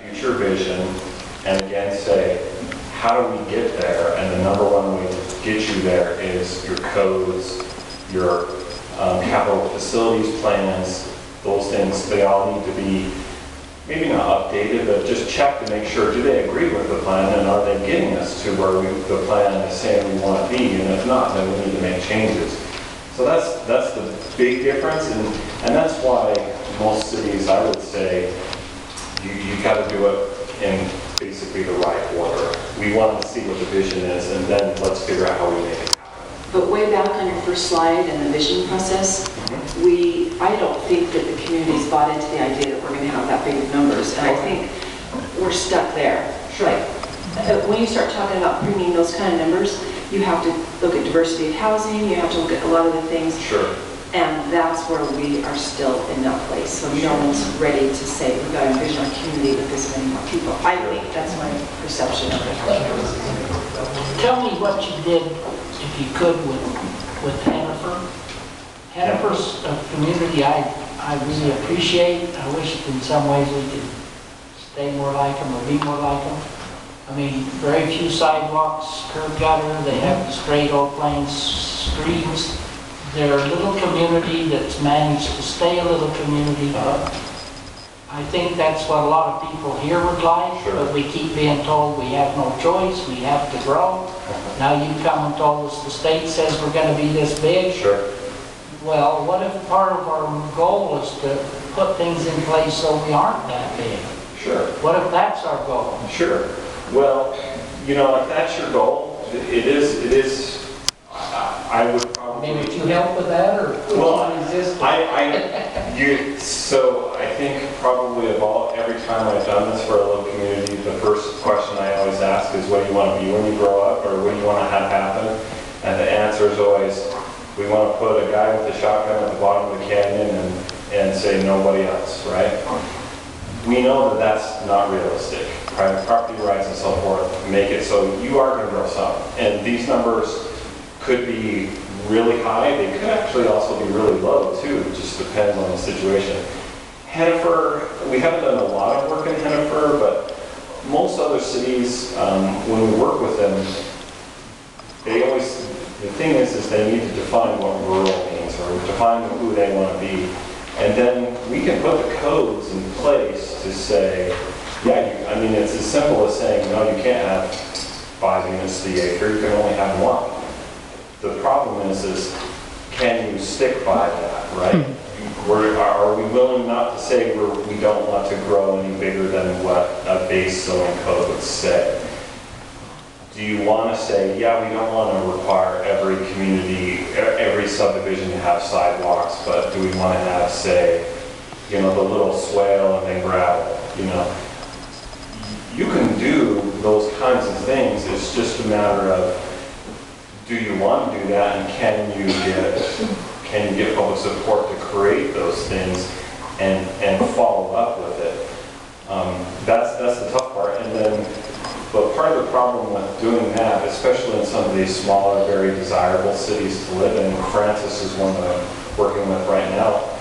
future vision, and again say, how do we get there? And the number one way to get you there is your codes, your capital facilities plans, those things, they all need to be maybe not updated, but just check to make sure, do they agree with the plan, and are they getting us to where the plan is saying we want to be? And if not, then we need to make changes. So that's the big difference, and that's why most cities, I would say, you got to do it in basically the right order. We want to see what the vision is, and then let's figure out how we make it happen. But way back on your first slide and the vision process, I don't think that the community's bought into the idea that we're going to have that big of numbers, and I think we're stuck there. Sure. Like, when you start talking about bringing those kind of numbers, you have to look at diversity of housing, you have to look at a lot of the things. Sure. And that's where we are still in that place. So no one's ready to say, we've got to envision our community with this many more people. I think that's my perception of it. Tell me what you did, if you could, with Heber. Heber's a community I really appreciate. I wish in some ways we could stay more like them or be more like them. I mean, very few sidewalks, curb gutter, they have the straight old plain streets. They're a little community that's managed to stay a little community. I think that's what a lot of people here would like, but we keep being told we have no choice, we have to grow. Now you come and told us the state says we're going to be this big. Sure. Well, what if part of our goal is to put things in place so we aren't that big? Sure. What if that's our goal? Sure. Well, you know, if that's your goal, it is, I would probably... Maybe you help with that, or so I think probably every time I've done this for a little community, the first question I always ask is, what do you want to be when you grow up, or what do you want to have happen? And the answer is always, we want to put a guy with a shotgun at the bottom of the canyon and say nobody else, right? We know that that's not realistic. Private property rights and so forth make it so you are going to grow some. And these numbers could be really high. They could actually also be really low too. It just depends on the situation. Hennifer, we haven't done a lot of work in Hennifer, but most other cities, when we work with them, the thing is they need to define what rural means, or define who they want to be. And then we can put the codes in place to say, yeah, I mean, it's as simple as saying, no, you can't have 5 units to the acre, you can only have 1. The problem is can you stick by that, right? Are we willing not to say we don't want to grow any bigger than what a base zoning code would say? Do you want to say, yeah, we don't want to require every community, every subdivision to have sidewalks, but do we want to have, say, you know, the little swale and then gravel, you know? You can do those kinds of things. It's just a matter of, do you want to do that, and can you get public support to create those things and follow up with it? That's the tough part. And then, but part of the problem with doing that, especially in some of these smaller, very desirable cities to live in, Francis is one that I'm working with right now.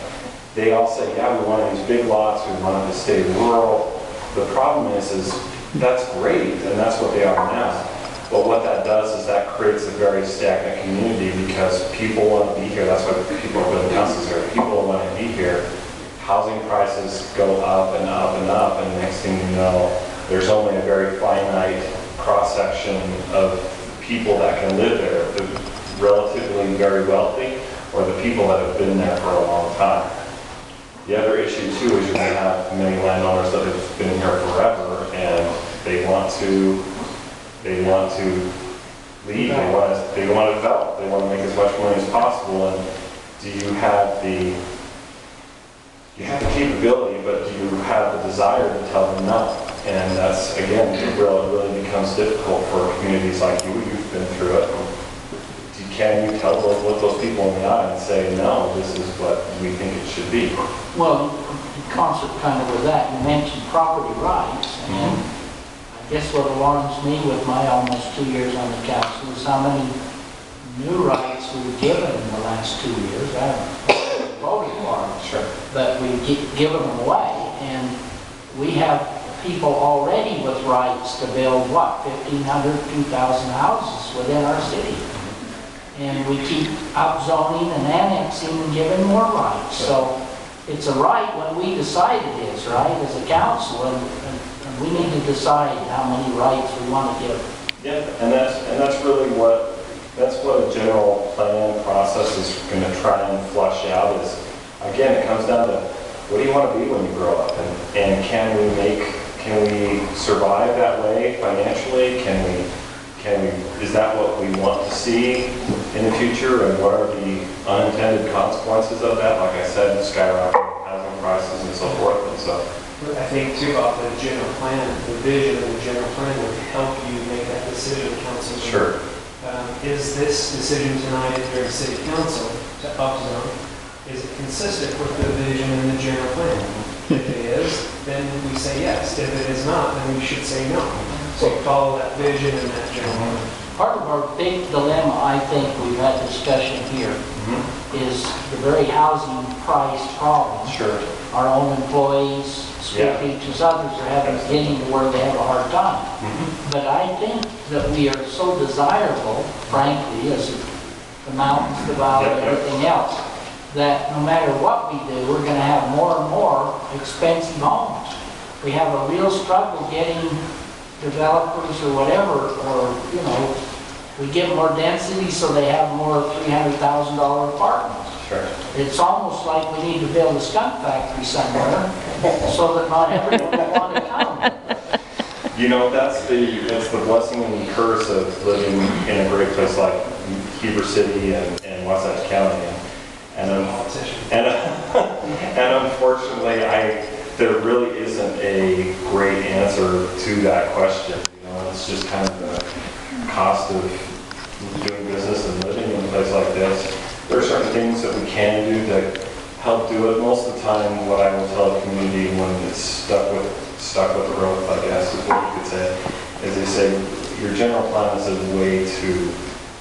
They all say, yeah, we want these big lots, we want it to stay rural. The problem is that's great, and that's what they are now. But what that does is that creates a very stagnant community, because people want to be here. That's why people are building houses here. People want to be here. Housing prices go up and up and up, and next thing you know, there's only a very finite cross-section of people that can live there, the relatively very wealthy, or the people that have been there for a long time. The other issue too is you're going to have many landowners that have been here forever, and they want to leave, they want to develop, they want to make as much money as possible. And do you have the capability, but do you have the desire to tell them no? And that's, again, it really becomes difficult for communities like you. You've been through it. Can you tell look those people in the eye and say, no, this is what we think it should be? Well, in concert kind of with that, you mentioned property rights, and I guess what alarms me with my almost 2 years on the council is how many new rights we've given in the last 2 years. I haven't voted for them, sure, but we've given them away, and we have people already with rights to build, what, 1,500, 2,000 houses within our city. And we keep upzoning and annexing and giving more rights. So it's a right when we decide it is, right, as a council, and we need to decide how many rights we want to give. Yeah, and that's really what a general plan process is going to try and flush out. Is again, it comes down to what do you want to be when you grow up, and can we survive that way financially? Is that what we want to see in the future, and what are the unintended consequences of that? Like I said, skyrocketing housing prices and so forth, and so. I think too about the general plan, the vision of the general plan would help you make that decision, council. Sure. Is this decision tonight during city council to upzone, is it consistent with the vision in the general plan? If it is, then we say yes. If it is not, then we should say no. So follow that vision and that general plan. Part of our big dilemma, I think we've had discussion here, is the very housing price problem. Sure. Our own employees, school teachers, others are getting to where they have a hard time. But I think that we are so desirable, frankly, as the mountains, the valley, everything else, that no matter what we do, we're going to have more and more expensive homes. We have a real struggle getting developers or whatever, or, you know, we give more density so they have more $300,000 apartments. Sure. It's almost like we need to build a skunk factory somewhere so that not everyone will want to come. You know, that's the blessing and curse of living in a great place like Heber City and Wasatch County. And unfortunately, there really isn't a great answer to that question. You know, it's just kind of the cost of doing business and living in a place like this. There are certain things that we can do to help do it. Most of the time, what I will tell the community when it's stuck with growth, I guess is what you could say, is they say your general plan is a way to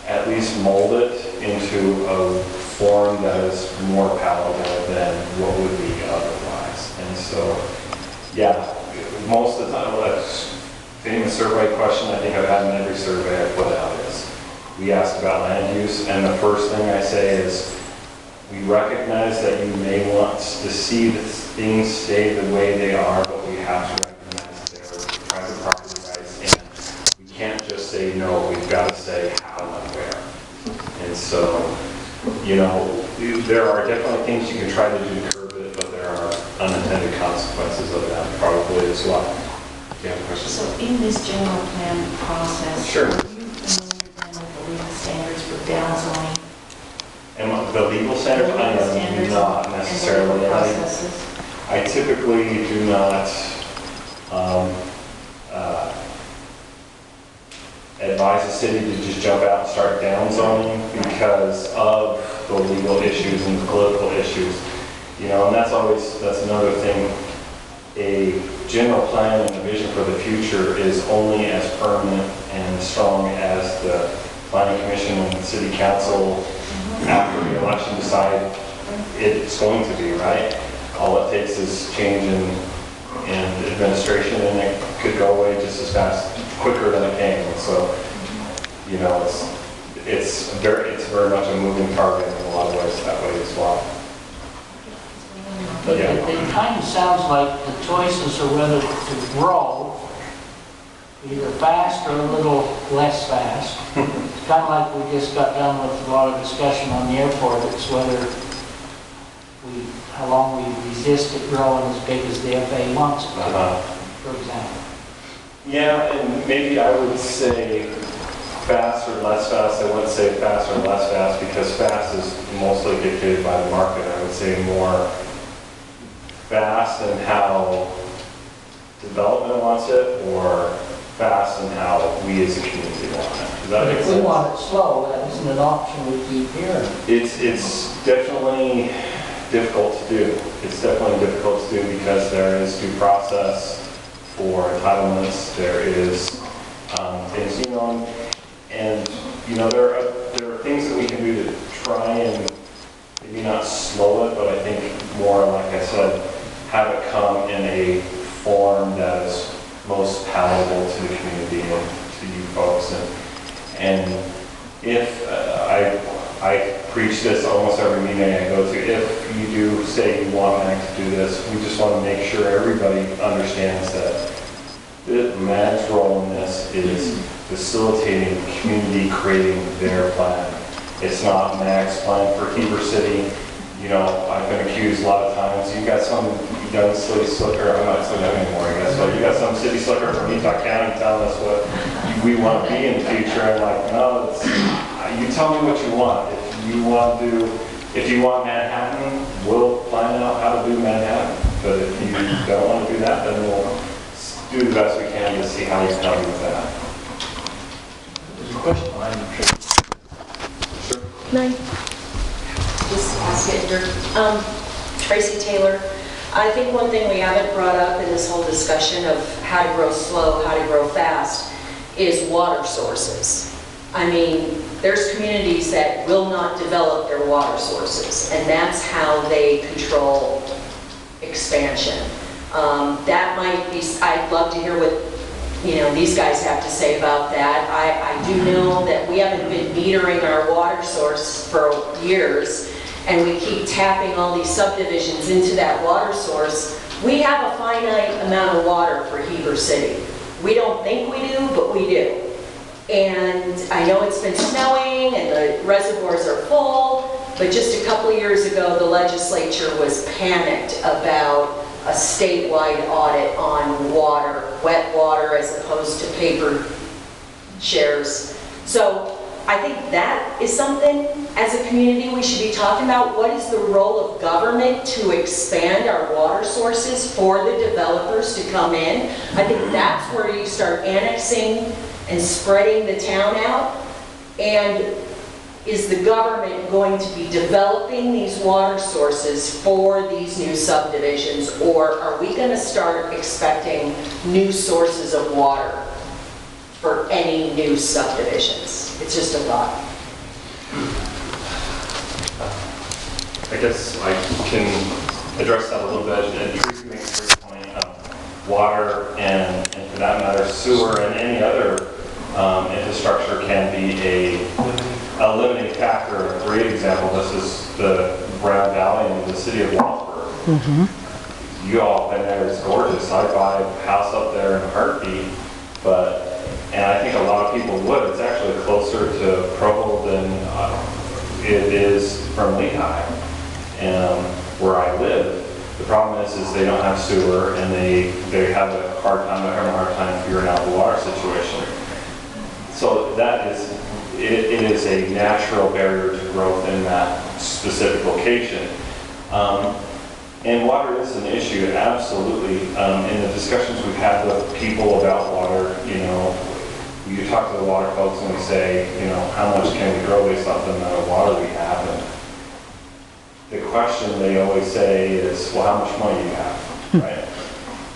at least mold it into a form that is more palatable than what would be otherwise. And so, yeah, most of the time, that famous survey question I think I've had in every survey I put out is, we ask about land use, and the first thing I say is, we recognize that you may want to see the things stay the way they are, but we have to recognize their private property rights, and we can't just say no, we've got to say how and where. And so, you know, there are definitely things you can try to do to curb it, but there are unintended consequences of that probably as well. Do you have a question? So in this general plan process, Sure. are you familiar then with the legal standards for downzoning? And the legal standards, I am not necessarily. I typically do not advise the city to just jump out and start downzoning because of the legal issues and the political issues. You know, and that's another thing. A general plan and a vision for the future is only as permanent and strong as the planning commission and the city council after the election decide it's going to be, right? All it takes is change in administration and it could go away just as fast, quicker than it came. And so, you know, it's very much a moving target in a lot of ways that way as well. But it kind of sounds like the choices are whether to grow either fast or a little less fast. It's kind of like we just got done with a lot of discussion on the airport. It's whether how long we resist it growing as big as the FAA wants it to, for example. Yeah, and maybe I would say fast or less fast. I wouldn't say fast or less fast because fast is mostly dictated by the market. I would say more fast in how development wants it, or fast in how we as a community want it. Does that make sense? If we want it slow, that isn't an option we keep hearing. It's definitely difficult to do. It's definitely difficult to do because there is due process for entitlements. There is things, you know, and you know there are things that we can do to try and maybe not slow it, but I think more, like I said, have it come in a form that is most palatable to the community and to you folks. And if I preach this almost every meeting I go to, if you do say you want MAG to do this, we just want to make sure everybody understands that MAG's role in this is facilitating the community creating their plan. It's not MAG's plan for Heber City. You know, I've been accused a lot of times, you got some young city slicker, I'm not so young anymore, I guess, but you got some city slicker from Utah County telling us what we want to be in the future. I'm like, no, you tell me what you want. If you want Manhattan, we'll plan out how to do Manhattan. But if you don't want to do that, then we'll do the best we can to see how we can help you with that. There's a question behind the tree. Just ask it, Dirk. Tracy Taylor, I think one thing we haven't brought up in this whole discussion of how to grow slow, how to grow fast, is water sources. I mean, there's communities that will not develop their water sources, and that's how they control expansion. That might be, I'd love to hear what these guys have to say about that. I do know that we haven't been metering our water source for years, and we keep tapping all these subdivisions into that water source. We have a finite amount of water for Heber City. We don't think we do, but we do. And I know it's been snowing and the reservoirs are full, but just a couple of years ago, the legislature was panicked about a statewide audit on water, wet water as opposed to paper shares. So I think that is something as a community we should be talking about. What is the role of government to expand our water sources for the developers to come in? I think that's where you start annexing and spreading the town out. And is the government going to be developing these water sources for these new subdivisions, or are we going to start expecting new sources of water for any new subdivisions? It's just a thought. I guess I can address that a little bit. And Teresa makes a great point of water and for that matter, sewer and any other infrastructure can be a limiting factor. A great example, this is the Brown Valley in the city of Wellsburg. Mm-hmm. You all have been there, it's gorgeous. I'd buy a house up there in a heartbeat, and I think a lot of people would. It's actually closer to Provo than it is from Lehigh, where I live. The problem is they don't have sewer, and they have a hard time figuring out the water situation. So that is, it is a natural barrier to growth in that specific location. And water is an issue, absolutely. In the discussions we've had with people about water, you talk to the water folks and we say, how much can we grow based off the amount of water we have? And the question they always say is, well, how much money do you have, right?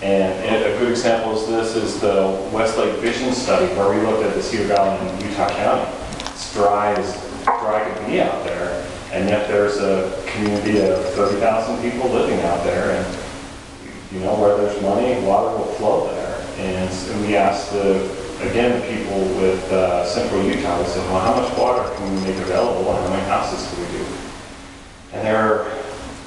And a good example is this is the Westlake Vision Study, where we looked at the Cedar Valley in Utah County. It's dry as dry could be out there, and yet there's a community of 30,000 people living out there, and where there's money, water will flow there. And we asked the people with central Utah, we said, well, how much water can we make available and how many houses can we do? And their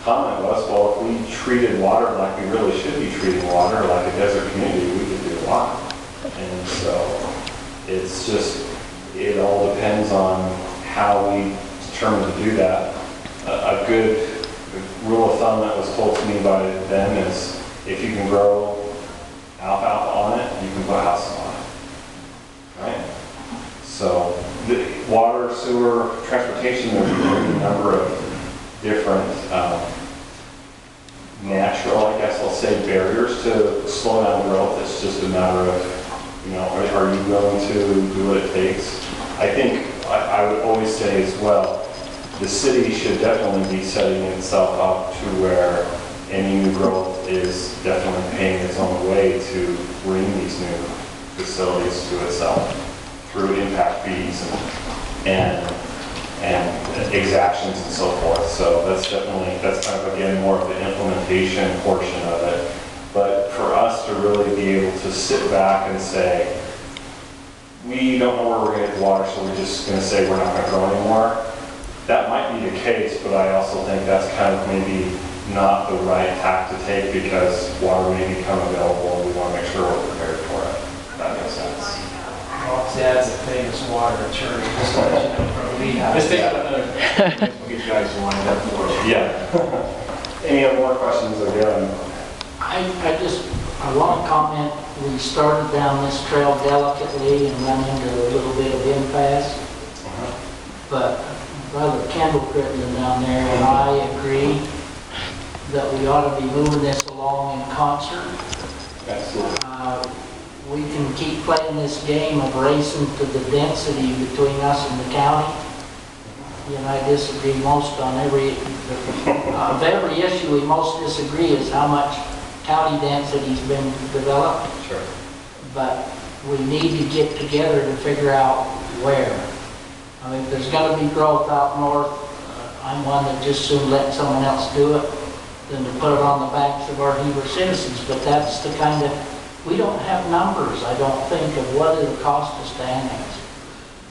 comment was, well, if we treated water like we really should be treating water, like a desert community, we could do a lot. And so it's just, it all depends on how we determine to do that. A good rule of thumb that was told to me by them is if you can grow alfalfa on it, you can put houses on it, right? So the water, sewer, transportation, there's a number of different natural, I guess I'll say, barriers to slow down growth. It's just a matter of, are you going to do what it takes? I think I would always say as well, the city should definitely be setting itself up to where any new growth is definitely paying its own way to bring these new facilities to itself through impact fees and exactions and so forth. So that's kind of, again, more of the implementation portion of it. But for us, us to really be able to sit back and say, we don't know where we're going to get the water, so we're just going to say we're not going to grow anymore. That might be the case, but I also think that's kind of maybe not the right tack to take because water may become available and we want to make sure we're prepared for it. If that makes sense. Dad's a famous water attorney, just to let you know from me. Just think about another, we'll get you guys lined up for it. Yeah. Any other more questions again? I want to comment, we started down this trail delicately and run into a little bit of impasse. But Brother Kendall Crittenden down there and I agree that we ought to be moving this along in concert. Absolutely. We can keep playing this game of racing to the density between us and the county. You and I disagree most on every issue we most disagree is how much county density's been developed. Sure. But we need to get together to figure out where. I mean, if there's going to be growth out north, I'm one that just soon let someone else do it than to put it on the backs of our Heber citizens. But that's the kind of, we don't have numbers, I don't think, of what it'll cost us to annex.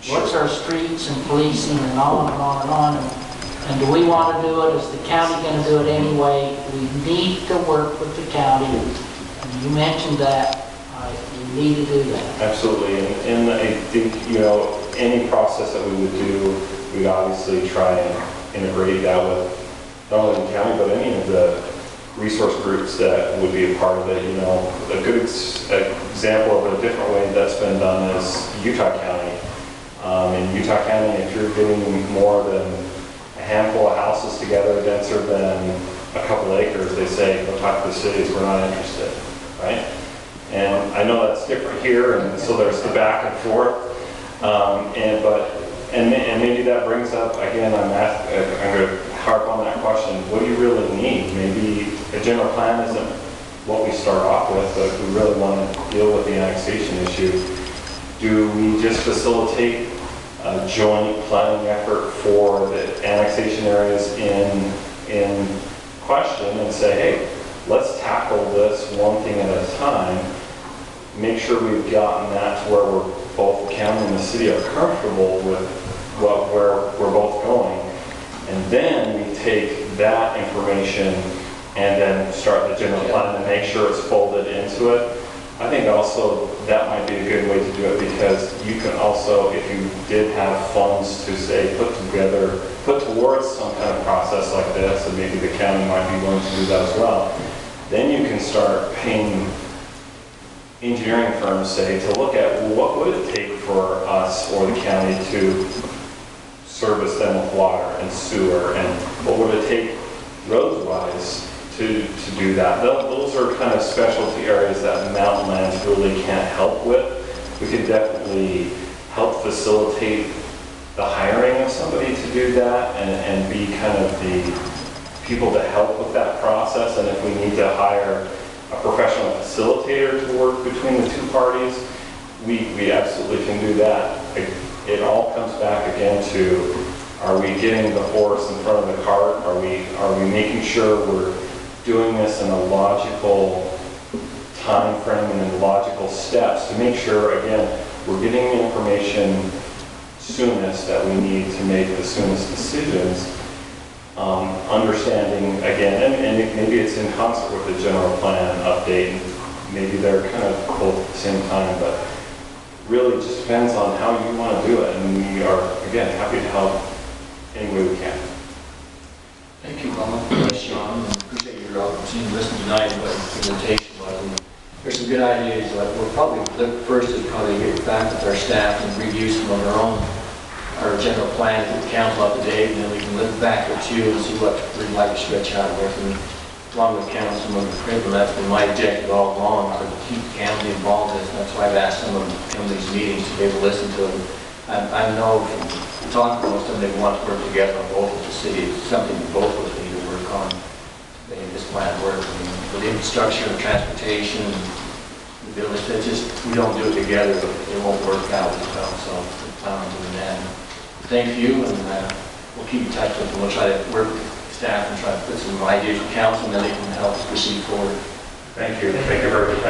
Sure. What's our streets and policing and on and on and on. And do we want to do it? Is the county going to do it anyway? We need to work with the county. And you mentioned that. We need to do that. Absolutely. And I think, any process that we would do, we'd obviously try and integrate that with not only the county, but any of the resource groups that would be a part of it. A good example of a different way that's been done is Utah County. In Utah County, if you're getting more than a handful of houses together, denser than a couple acres, they say, go talk to the cities, we're not interested, right? And I know that's different here, and so there's the back and forth. And maybe that brings up, again, I'm going to harp on that question, what do you really need? Maybe a general plan isn't what we start off with, but if we really want to deal with the annexation issue, do we just facilitate a joint planning effort for the annexation areas in question and say, hey, let's tackle this one thing at a time, make sure we've gotten that to where both the county and the city are comfortable with where we're both going. And then we take that information and then start the general plan and make sure it's folded into it. I think also that might be a good way to do it because you can also, if you did have funds to say put towards some kind of process like this, and maybe the county might be willing to do that as well, then you can start paying engineering firms, say, to look at, well, what would it take for us or the county to service them with water and sewer, and what would it take roads-wise to do that? Those are kind of specialty areas that Mountainlands really can't help with. We can definitely help facilitate the hiring of somebody to do that and be kind of the people to help with that process. And if we need to hire a professional facilitator to work between the two parties, we absolutely can do that. It all comes back again to, are we getting the horse in front of the cart? Are we making sure we're doing this in a logical time frame and in logical steps to make sure, again, we're getting the information soonest that we need to make the soonest decisions, understanding, again, and maybe it's in concert with the general plan update, and maybe they're kind of both at the same time, but really it just depends on how you want to do it, and we are, again, happy to help any way we can. Thank you, Colin. Yes, Sean. Appreciate your opportunity to listen tonight and what your presentation was. And there's some good ideas. We'll probably look first to probably get back with our staff and review some of our general plan to the council up to date, and then we can look back at you and see what we'd like to stretch out with. And along with Councilman Crittenden, that's been my objective all along, to keep the county involved in this. That's why I've asked some of them to come to these meetings to be able to listen to them. I know from talking to most of them, they want to work together on both with the city. It's something both of us need to work on to make this plan work. I mean, with infrastructure and transportation, the buildings, it's just, we don't do it together, it won't work out as well. So we plan on doing that. Thank you, and we'll keep in touch with them. We'll try to work with staff and try to put some ideas with council, and then they can help us proceed forward. Thank you. Thank you very much.